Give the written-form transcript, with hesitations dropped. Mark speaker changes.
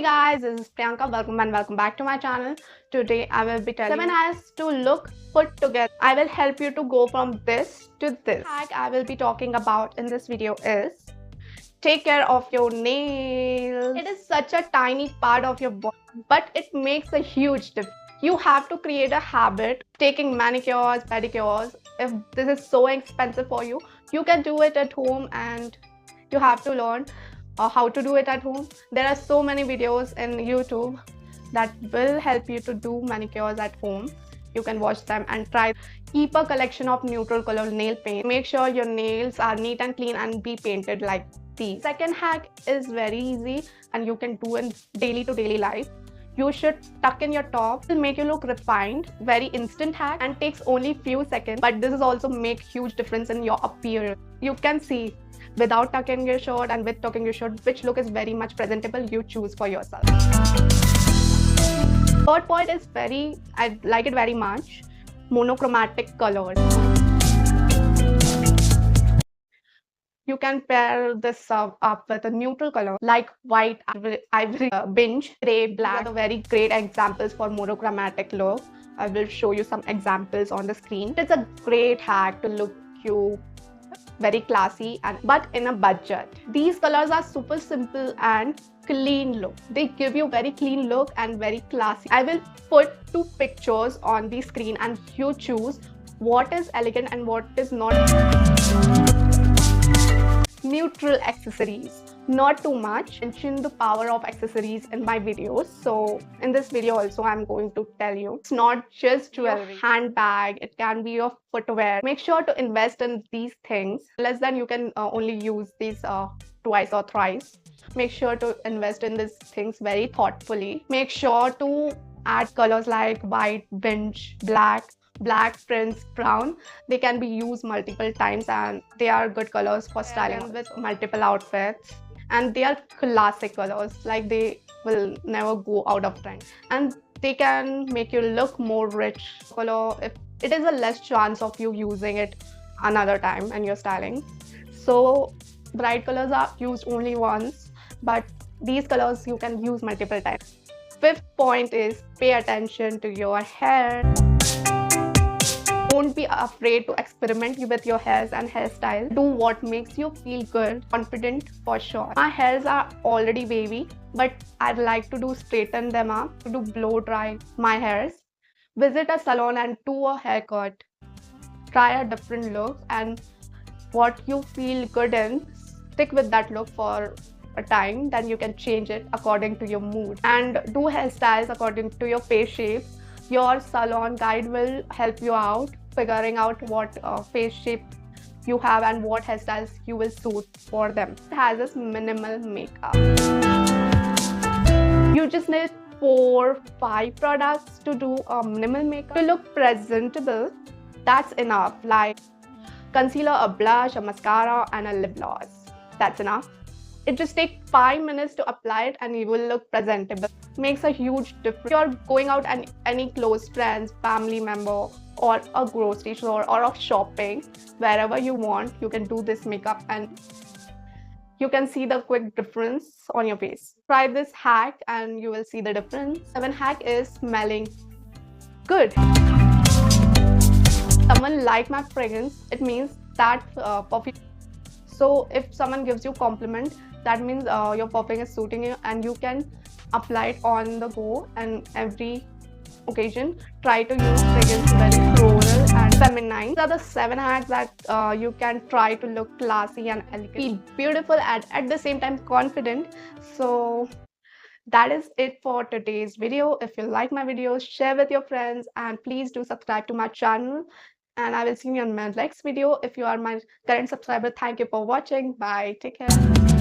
Speaker 1: guys, this is Prianka. Welcome and welcome back to my channel. Today I will be telling 7 hacks to look put together. I will help you to go from this to this. Hack I will be talking about in this video is take care of your nails. It is such a tiny part of your body, but it makes a huge difference. You have to create a habit taking manicures, pedicures. If this is so expensive for you, you can do it at home, and you have to learn how to do it at home. There are so many videos in YouTube that will help you to do manicures at home. You can watch them and try. Keep a collection of neutral color nail paint. Make sure your nails are neat and clean and be painted like these. Second hack is very easy and you can do in daily to daily life. You should tuck in your top. It will make you look refined. Very instant hack and takes only few seconds, but this is also make huge difference in your appearance. You can see without tucking your shirt and with tucking your shirt which look is very much presentable. You choose for yourself. Third point is I like it very much, monochromatic colors. You can pair this up with a neutral color like white, ivory, beige, grey, black. These are very great examples for monochromatic look. I will show you some examples on the screen. It's a great hack to look cute, very classy, but in a budget. These colors are super simple and clean look. They give you very clean look and very classy. I will put two pictures on the screen and you choose what is elegant and what is not. Neutral accessories, not too much. I mention the power of accessories in my videos, so in this video also I'm going to tell you it's not just jewelry, handbag, it can be your footwear. Make sure to invest in these things. Less than you can only use these twice or thrice. Make sure to invest in these things very thoughtfully. Make sure to add colors like white, beige, black, prints, brown. They can be used multiple times and they are good colors for styling with multiple outfits, and they are classic colors, like they will never go out of trend, and they can make you look more rich color if it is a less chance of you using it another time and you're styling. So bright colors are used only once, but these colors you can use multiple times. Fifth point is pay attention to your hair. Don't be afraid to experiment with your hairs and hairstyle. Do what makes you feel good, confident for sure. My hairs are already wavy, but I'd like to straighten them up, to blow dry my hairs. Visit a salon and do a haircut. Try a different look, and what you feel good in, stick with that look for a time, then you can change it according to your mood. And do hairstyles according to your face shape. Your salon guide will help you out figuring out what face shape you have and what hairstyles you will suit for them. It has this minimal makeup. You just need 4-5 products to do a minimal makeup. To look presentable, that's enough. Like concealer, a blush, a mascara, and a lip gloss. That's enough. It just takes 5 minutes to apply it and you will look presentable. Makes a huge difference. You're going out and any close friends, family member, or a grocery store or of shopping, wherever you want, you can do this makeup and you can see the quick difference on your face. Try this hack and you will see the difference. 7th hack is smelling good. Someone like my fragrance, it means that perfume. So if someone gives you compliment, that means your perfume is suiting you and you can apply it on the go, and every occasion try to use fragrance very floral and feminine. These are the 7 hacks that you can try to look classy and elegant, feel beautiful and at the same time confident. So that is it for today's video. If you like my videos, share with your friends and please do subscribe to my channel. And I will see you in my next video. If you are my current subscriber, thank you for watching. Bye. Take care.